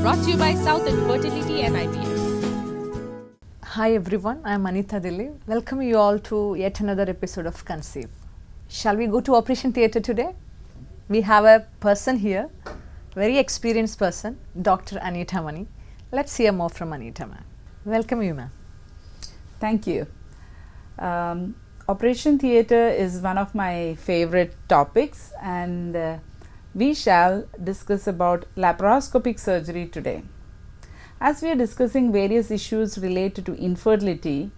brought to you by South Infertility and IVF. Hi everyone, I am Anita Dilli. Welcome you all to yet another episode of Conceive. Shall we go to operation theatre today? We have a person here, very experienced person, Dr. Anita Mani. Let's hear more from Anita ma'am. Welcome you ma'am. Thank you. Operation theatre is one of my favorite topics, and we shall discuss about laparoscopic surgery today. As we are discussing various issues related to infertility,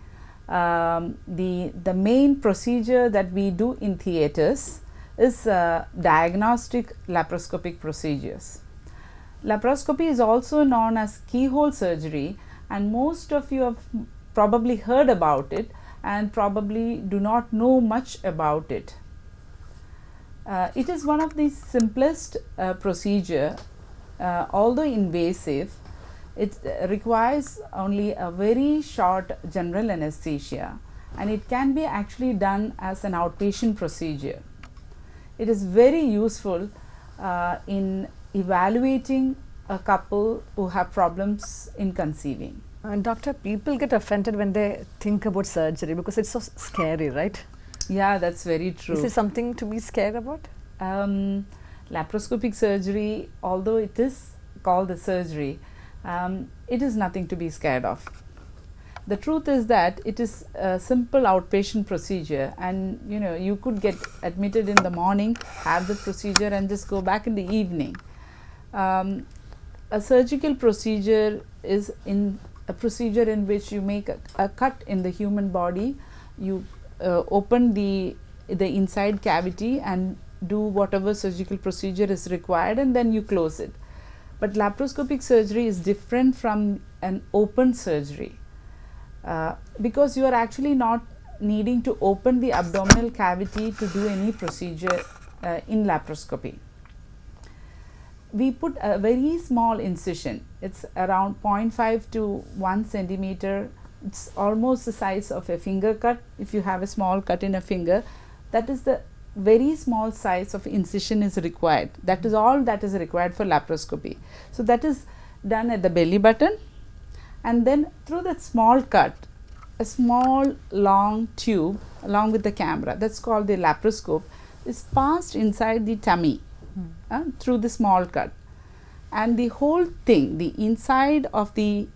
the main procedure that we do in theatres is diagnostic laparoscopic procedures. Laparoscopy is also known as keyhole surgery, and most of you have probably heard about it and probably do not know much about it. It is one of the simplest procedure, although invasive. It requires only a very short general anesthesia, and it can be actually done as an outpatient procedure. It is very useful in evaluating a couple who have problems in conceiving. Doctor, people get offended when they think about surgery because it's so scary, right? Yeah, that's very true. Is it something to be scared about? Laparoscopic surgery, although it is called a surgery, it is nothing to be scared of. The truth is that it is a simple outpatient procedure, and you could get admitted in the morning, have the procedure and just go back in the evening. A surgical procedure is a procedure in which you make a cut in the human body, you open the inside cavity and do whatever surgical procedure is required, and then you close it. But laparoscopic surgery is different from an open surgery because you are actually not needing to open the abdominal cavity to do any procedure in laparoscopy. We put a very small incision. It's around 0.5 to 1 centimeter. It's almost the size of a finger cut. If you have a small cut in a finger, that is the very small size of incision is required. That is all that is required for laparoscopy. So that is done at the belly button, and then through that small cut, a small long tube along with the camera, that's called the laparoscope, is passed inside the tummy through the small cut, and the whole thing, the inside of the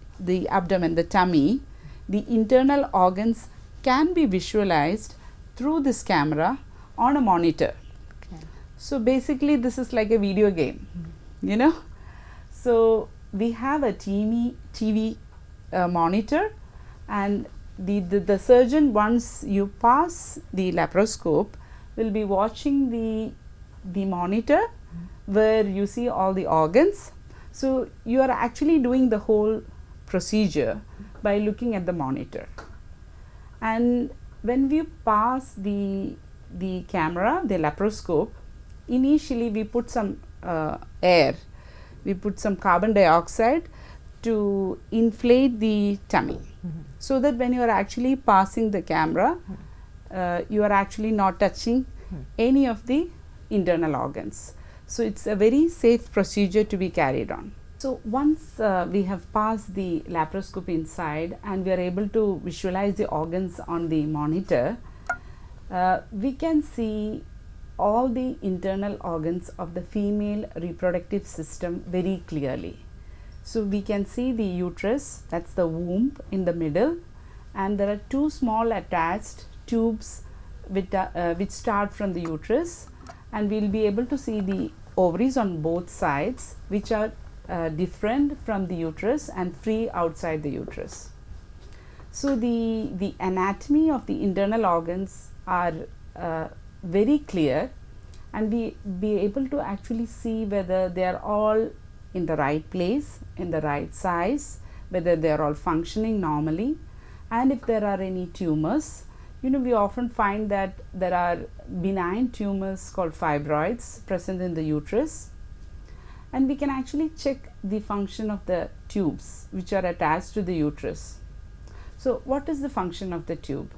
abdomen, the tummy, the internal organs can be visualized through this camera on a monitor. Okay. So basically this is like a video game, So we have a TV monitor, and the surgeon, once you pass the laparoscope, will be watching the monitor where you see all the organs. So you are actually doing the whole procedure by looking at the monitor. And when we pass the camera, the laparoscope, initially we put some air, we put some carbon dioxide to inflate the tummy, so that when you are actually passing the camera, you are actually not touching any of the internal organs. So it's a very safe procedure to be carried on. So once we have passed the laparoscope inside and we are able to visualize the organs on the monitor, we can see all the internal organs of the female reproductive system very clearly. So we can see the uterus, that's the womb in the middle, and there are two small attached tubes which start from the uterus, and we will be able to see the ovaries on both sides, which are different from the uterus and free outside the uterus. So the anatomy of the internal organs are very clear, and we be able to actually see whether they are all in the right place, in the right size, whether they are all functioning normally, and if there are any tumors. We often find that there are benign tumors called fibroids present in the uterus, and we can actually check the function of the tubes which are attached to the uterus. So what is the function of the tube?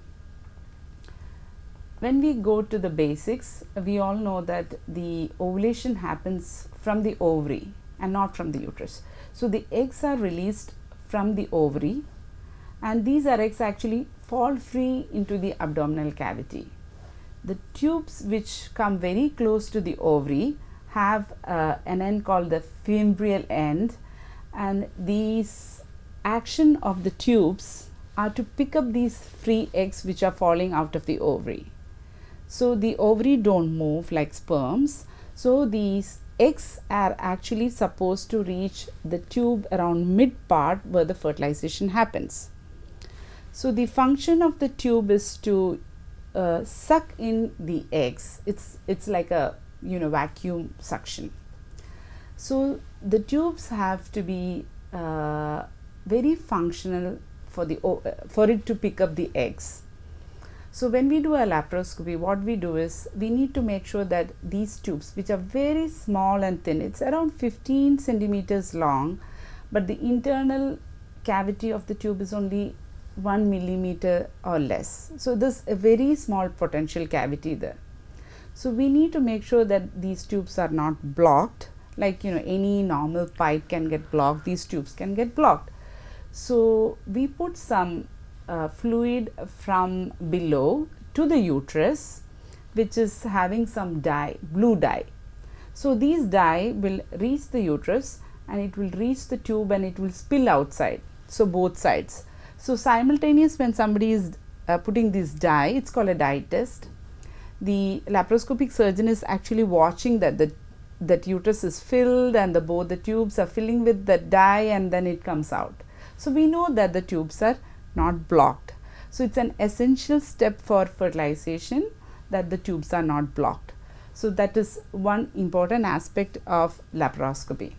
When we go to the basics, we all know that the ovulation happens from the ovary, and not from the uterus. So the eggs are released from the ovary, and these eggs actually fall free into the abdominal cavity. The tubes which come very close to the ovary have an end called the fimbrial end, and these action of the tubes are to pick up these free eggs which are falling out of the ovary. So the ovary don't move like sperms, so these eggs are actually supposed to reach the tube around mid part where the fertilization happens. So the function of the tube is to suck in the eggs. It's like a vacuum suction. So the tubes have to be very functional for it to pick up the eggs. So when we do a laparoscopy, what we do is we need to make sure that these tubes, which are very small and thin, it's around 15 centimeters long, but the internal cavity of the tube is only 1 millimeter or less. So there's a very small potential cavity there. So we need to make sure that these tubes are not blocked, like any normal pipe can get blocked, these tubes can get blocked. So we put some fluid from below to the uterus, which is having some dye, blue dye. So these dye will reach the uterus and it will reach the tube and it will spill outside, so both sides. So simultaneous, when somebody is putting this dye, it's called a dye test, the laparoscopic surgeon is actually watching that uterus is filled and both the tubes are filling with the dye, and then it comes out. So we know that the tubes are not blocked. So it's an essential step for fertilization that the tubes are not blocked. So that is one important aspect of laparoscopy.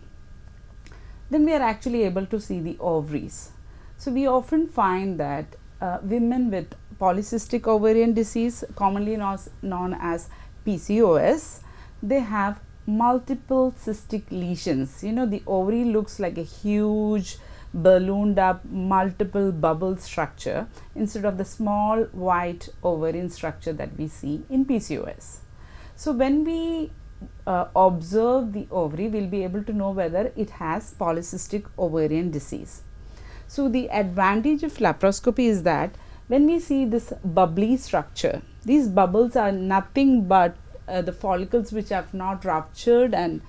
Then we are actually able to see the ovaries. So we often find that women with polycystic ovarian disease, commonly known as PCOS, they have multiple cystic lesions. The ovary looks like a huge ballooned up multiple bubble structure instead of the small white ovarian structure that we see in PCOS. So when we observe the ovary, we'll be able to know whether it has polycystic ovarian disease. So the advantage of laparoscopy is that when we see this bubbly structure, these bubbles are nothing but the follicles which have not ruptured and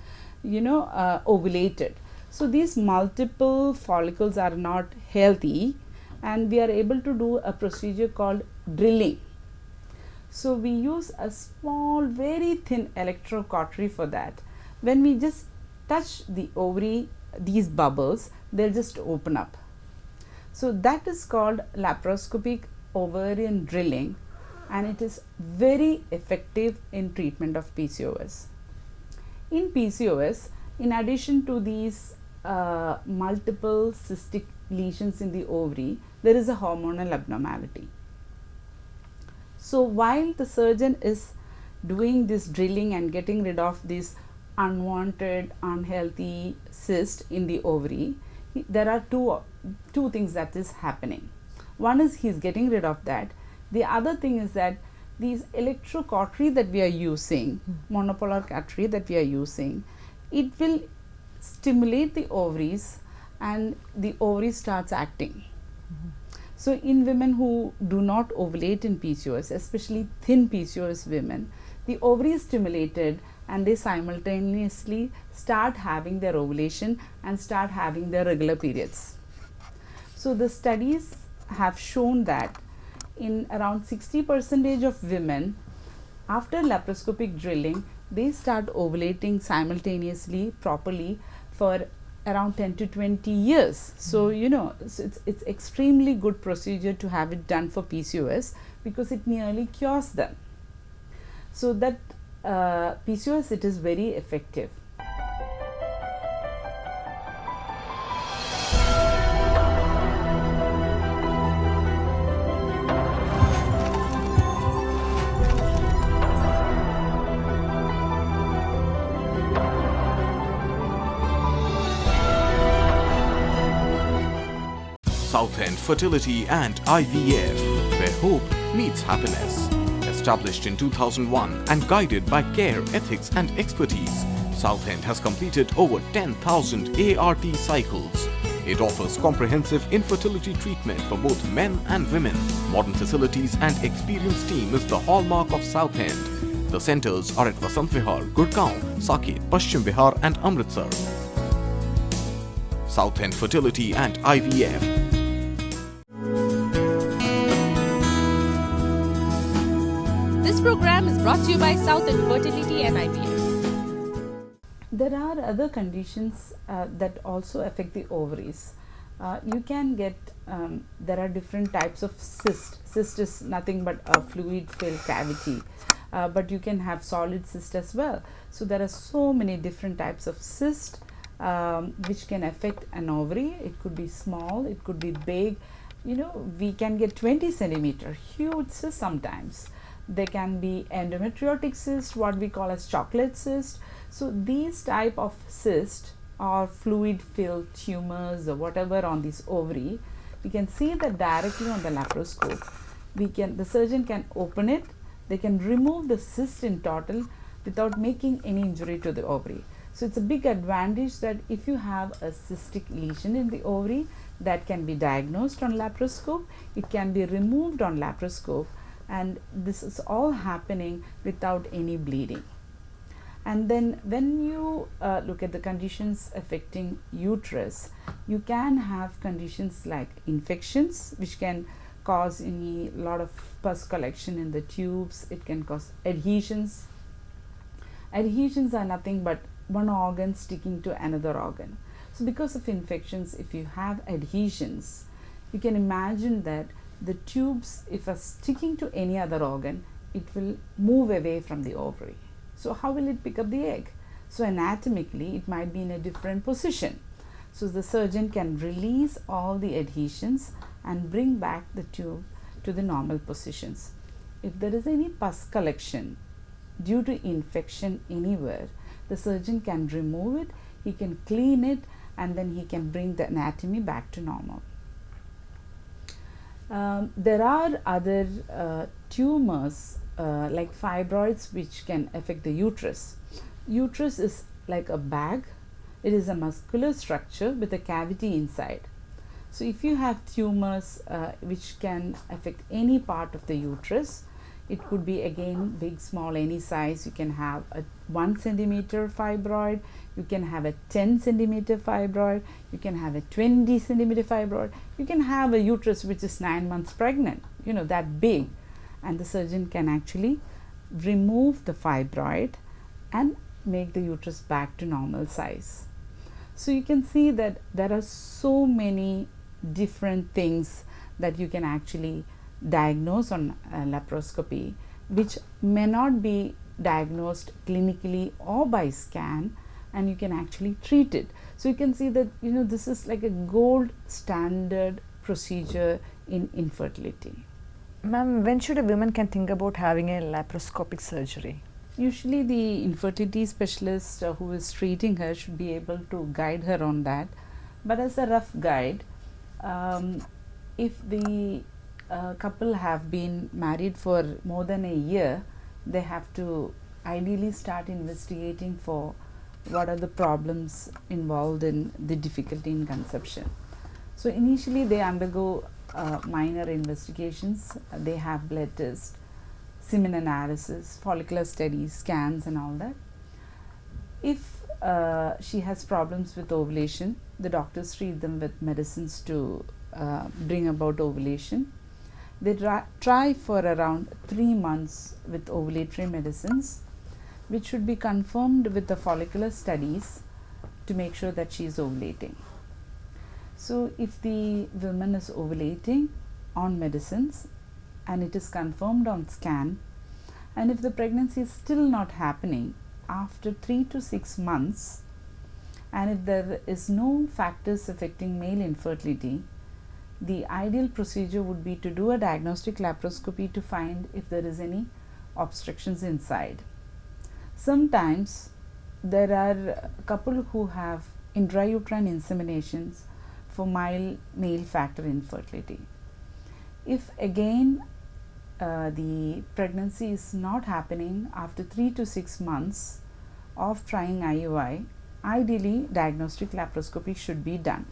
ovulated. So these multiple follicles are not healthy, and we are able to do a procedure called drilling. So we use a small, very thin electrocautery for that. When we just touch the ovary, these bubbles, they'll just open up. So that is called laparoscopic ovarian drilling, and it is very effective in treatment of PCOS. In PCOS, in addition to these multiple cystic lesions in the ovary, there is a hormonal abnormality. So while the surgeon is doing this drilling and getting rid of this unwanted, unhealthy cyst in the ovary, there are two things that is happening. One is he's getting rid of that. The other thing is that these electrocautery that we are using, monopolar cautery that we are using, it will stimulate the ovaries and the ovary starts acting. So in women who do not ovulate in PCOS, especially thin PCOS women, the ovary is stimulated and they simultaneously start having their ovulation and start having their regular periods. So the studies have shown that in around 60% of women, after laparoscopic drilling, they start ovulating simultaneously properly for around 10 to 20 years. So it's extremely good procedure to have it done for PCOS because it nearly cures them. So that PCOS, it is very effective. South End Fertility and IVF, where hope meets happiness. Established in 2001 and guided by care, ethics and expertise, Southend has completed over 10,000 ART cycles. It offers comprehensive infertility treatment for both men and women. Modern facilities and experienced team is the hallmark of Southend. The centers are at Vasant Vihar, Gurgaon, Saket, Paschim Vihar and Amritsar. Southend Fertility and IVF. This program is brought to you by Southend Fertility and IVF. There are other conditions that also affect the ovaries. You can get, there are different types of cyst. Cyst is nothing but a fluid-filled cavity, but you can have solid cyst as well. So there are so many different types of cyst which can affect an ovary. It could be small, it could be big. You know, we can get 20 centimeter, huge cyst sometimes. There can be endometriotic cyst, what we call as chocolate cyst. So these type of cyst or fluid filled tumors or whatever on this ovary, we can see that directly on the laparoscope. The surgeon can open it, they can remove the cyst in total without making any injury to the ovary. So it's a big advantage that if you have a cystic lesion in the ovary, that can be diagnosed on laparoscope, it can be removed on laparoscope, and this is all happening without any bleeding. And then when you look at the conditions affecting uterus, you can have conditions like infections, which can cause a lot of pus collection in the tubes. It can cause adhesions. Adhesions are nothing but one organ sticking to another organ. So because of infections, if you have adhesions, you can imagine that the tubes, if are sticking to any other organ, it will move away from the ovary. So how will it pick up the egg? So anatomically, it might be in a different position. So the surgeon can release all the adhesions and bring back the tube to the normal positions. If there is any pus collection due to infection anywhere, the surgeon can remove it, he can clean it, and then he can bring the anatomy back to normal. There are other tumors like fibroids which can affect the uterus. Uterus is like a bag. It is a muscular structure with a cavity inside. So if you have tumors which can affect any part of the uterus, it could be again big, small, any size. You can have a 1 centimeter fibroid, you can have a 10 centimeter fibroid, you can have a 20 centimeter fibroid, you can have a uterus which is 9 months pregnant, you know, that big. And the surgeon can actually remove the fibroid and make the uterus back to normal size. So you can see that there are so many different things that you can actually diagnose on laparoscopy, which may not be diagnosed clinically or by scan, and you can actually treat it. So you can see that, you know, this is like a gold standard procedure in infertility. Ma'am, when should a woman can think about having a laparoscopic surgery? Usually the infertility specialist who is treating her should be able to guide her on that. But as a rough guide, if the couple have been married for more than a year, they have to ideally start investigating for what are the problems involved in the difficulty in conception. So initially they undergo minor investigations. They have blood tests, semen analysis, follicular studies, scans and all that. If she has problems with ovulation, the doctors treat them with medicines to bring about ovulation. They try for around 3 months with ovulatory medicines, which should be confirmed with the follicular studies to make sure that she is ovulating. So if the woman is ovulating on medicines and it is confirmed on scan, and if the pregnancy is still not happening after 3 to 6 months, and if there is no factors affecting male infertility, the ideal procedure would be to do a diagnostic laparoscopy to find if there is any obstructions inside. Sometimes there are a couple who have intrauterine inseminations for mild male factor infertility. If again the pregnancy is not happening after 3 to 6 months, of trying IUI, ideally diagnostic laparoscopy should be done.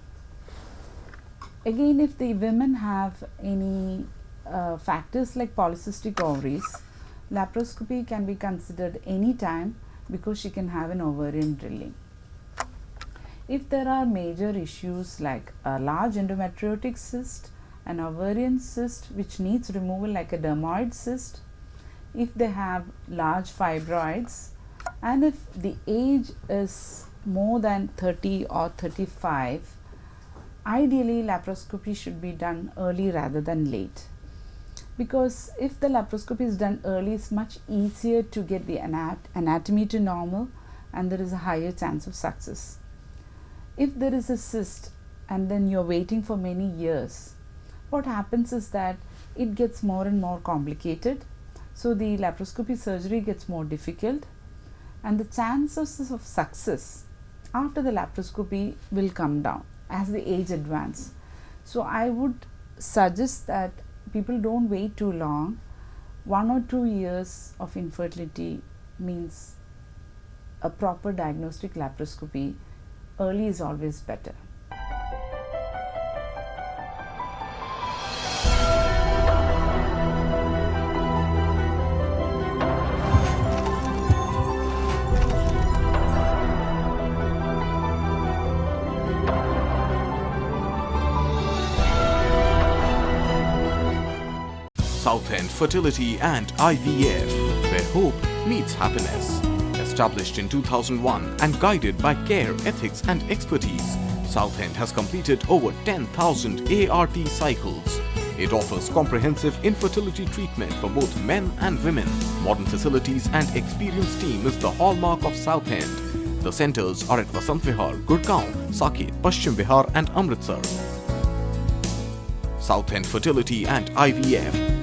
Again, if the women have any factors like polycystic ovaries, laparoscopy can be considered any time because she can have an ovarian drilling. If there are major issues like a large endometriotic cyst, an ovarian cyst which needs removal like a dermoid cyst, if they have large fibroids, and if the age is more than 30 or 35, ideally laparoscopy should be done early rather than late. Because if the laparoscopy is done early, it's much easier to get the anatomy to normal and there is a higher chance of success. If there is a cyst and then you're waiting for many years, what happens is that it gets more and more complicated. So the laparoscopy surgery gets more difficult and the chances of success after the laparoscopy will come down as the age advances. So I would suggest that people don't wait too long. 1 or 2 years of infertility means a proper diagnostic laparoscopy. Early is always better. Southend Fertility and IVF, where hope meets happiness. Established in 2001 and guided by care, ethics and expertise, Southend has completed over 10,000 ART cycles. It offers comprehensive infertility treatment for both men and women. Modern facilities and experienced team is the hallmark of Southend. The centers are at Vasant Vihar, Gurgaon, Saket, Paschim Bihar and Amritsar. Southend Fertility and IVF.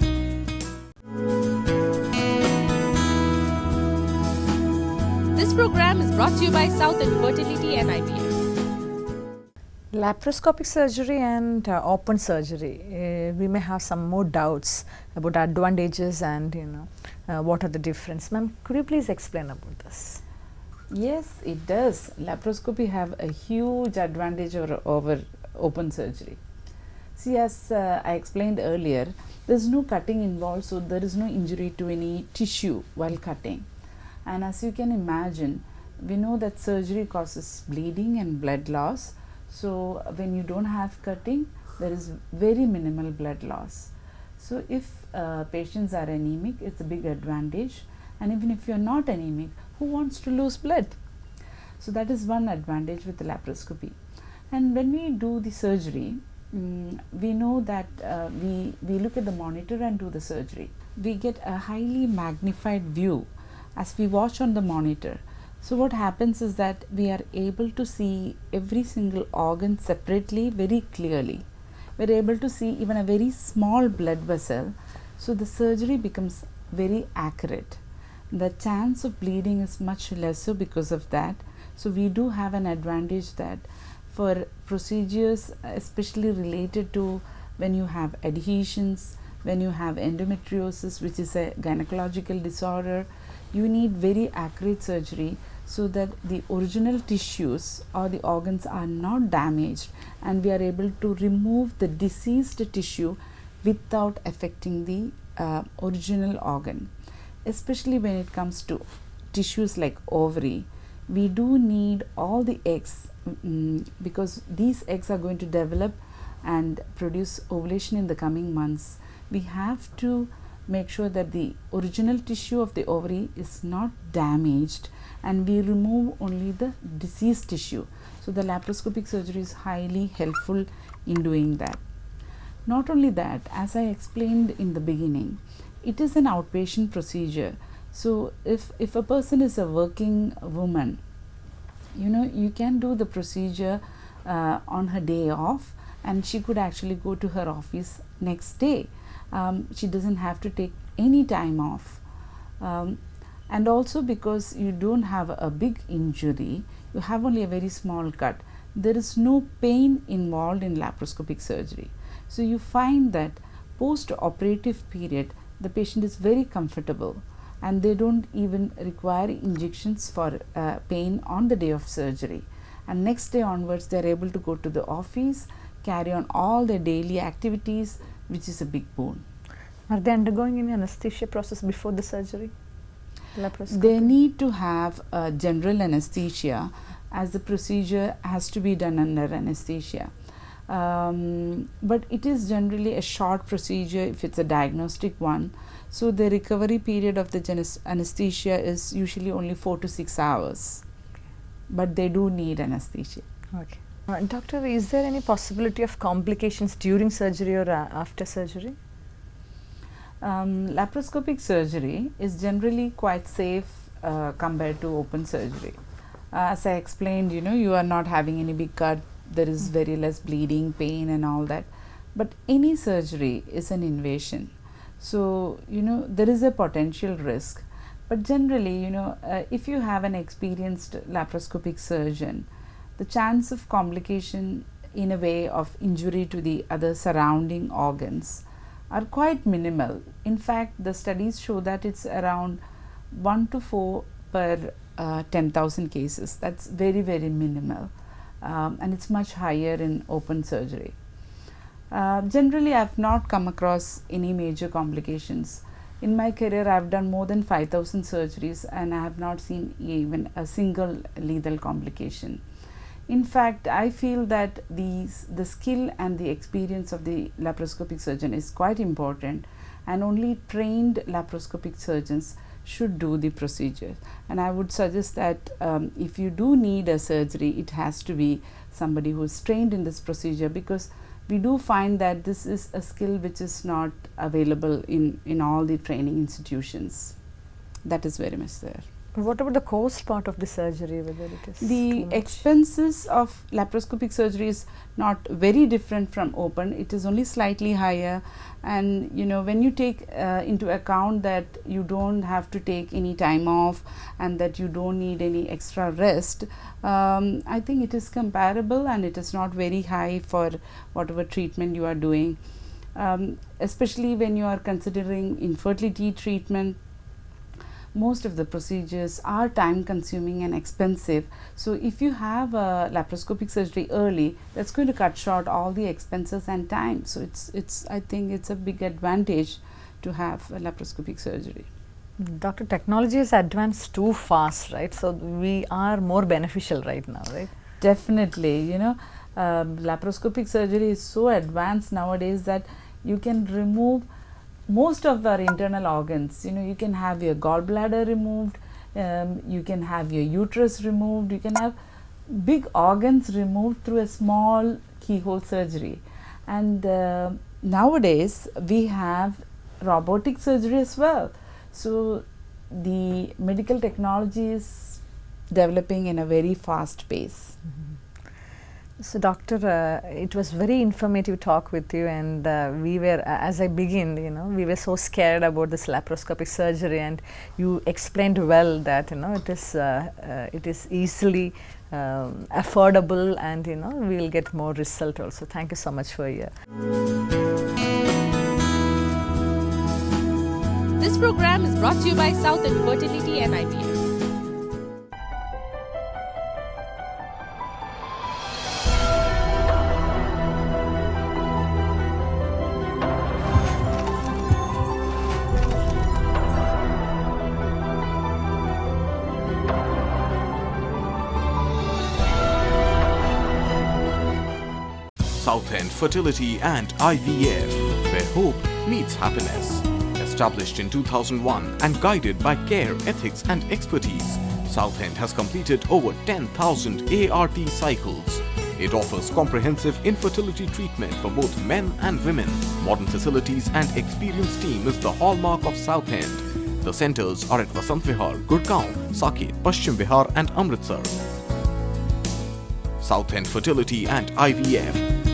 This program is brought to you by Southend Fertility and IVF. Laparoscopic surgery and open surgery, we may have some more doubts about advantages and what are the difference. Ma'am, could you please explain about this? Yes, it does. Laparoscopy have a huge advantage over open surgery. See, as I explained earlier, there is no cutting involved, so there is no injury to any tissue while cutting. And as you can imagine, we know that surgery causes bleeding and blood loss. So when you don't have cutting, there is very minimal blood loss. So if patients are anemic, it's a big advantage. And even if you're not anemic, who wants to lose blood? So that is one advantage with the laparoscopy. And when we do the surgery, we know that we look at the monitor and do the surgery. We get a highly magnified view as we watch on the monitor. So what happens is that we are able to see every single organ separately very clearly. We're able to see even a very small blood vessel. So the surgery becomes very accurate. The chance of bleeding is much lesser because of that. So we do have an advantage that for procedures especially related to when you have adhesions, when you have endometriosis, which is a gynecological disorder, you need very accurate surgery so that the original tissues or the organs are not damaged and we are able to remove the diseased tissue without affecting the original organ. Especially when it comes to tissues like ovary, we do need all the eggs because these eggs are going to develop and produce ovulation in the coming months. We have to make sure that the original tissue of the ovary is not damaged and we remove only the diseased tissue. So the laparoscopic surgery is highly helpful in doing that. Not only that, as I explained in the beginning, it is an outpatient procedure. So if a person is a working woman, you can do the procedure on her day off and she could actually go to her office next day. She doesn't have to take any time off. And also because you don't have a big injury, you have only a very small cut. There is no pain involved in laparoscopic surgery. So you find that post-operative period, the patient is very comfortable and they don't even require injections for pain on the day of surgery, and next day onwards they are able to go to the office, carry on all their daily activities, which is a big boon. Are they undergoing any anesthesia process before the surgery? Laparoscopy? They need to have general anesthesia, as the procedure has to be done under anesthesia. But it is generally a short procedure if it's a diagnostic one. So the recovery period of the anesthesia is usually only 4 to 6 hours. But they do need anesthesia. Okay. Doctor, is there any possibility of complications during surgery or after surgery? Laparoscopic surgery is generally quite safe compared to open surgery. As I explained, you are not having any big cut, there is very less bleeding, pain and all that. But any surgery is an invasion. So, there is a potential risk. But generally, if you have an experienced laparoscopic surgeon, the chance of complication in a way of injury to the other surrounding organs are quite minimal. In fact, the studies show that it's around 1 to 4 per 10,000 cases. That's very, very minimal, and it's much higher in open surgery. Generally, I have not come across any major complications. In my career, I have done more than 5,000 surgeries and I have not seen even a single lethal complication. In fact, I feel that the skill and the experience of the laparoscopic surgeon is quite important, and only trained laparoscopic surgeons should do the procedure. And I would suggest that if you do need a surgery, it has to be somebody who is trained in this procedure, because we do find that this is a skill which is not available in all the training institutions. That is very much there. What about the cost part of the surgery, whether it is The expenses of laparoscopic surgery is not very different from open. It is only slightly higher, and when you take into account that you don't have to take any time off and that you don't need any extra rest, I think it is comparable and it is not very high for whatever treatment you are doing, especially when you are considering infertility treatment. Most of the procedures are time consuming and expensive. So if you have a laparoscopic surgery early, that's going to cut short all the expenses and time. So I think it's a big advantage to have a laparoscopic surgery. Doctor, technology has advanced too fast, right? So we are more beneficial right now, right? Definitely, laparoscopic surgery is so advanced nowadays that you can remove most of our internal organs. You can have your gallbladder removed, you can have your uterus removed, you can have big organs removed through a small keyhole surgery. And nowadays we have robotic surgery as well. So the medical technology is developing in a very fast pace. So doctor, it was very informative talk with you, and we were, as I began, we were so scared about this laparoscopic surgery, and you explained well that it is easily affordable, and we will get more result also. Thank you so much for your. This program is brought to you by South Infertility and IVF. South End Fertility and IVF, where hope meets happiness. Established in 2001 and guided by care, ethics and expertise, South End has completed over 10,000 ART cycles. It offers comprehensive infertility treatment for both men and women. Modern facilities and experienced team is the hallmark of South End. The centers are at Vasant Vihar, Gurgaon, Saket, Paschim Bihar and Amritsar. South End Fertility and IVF.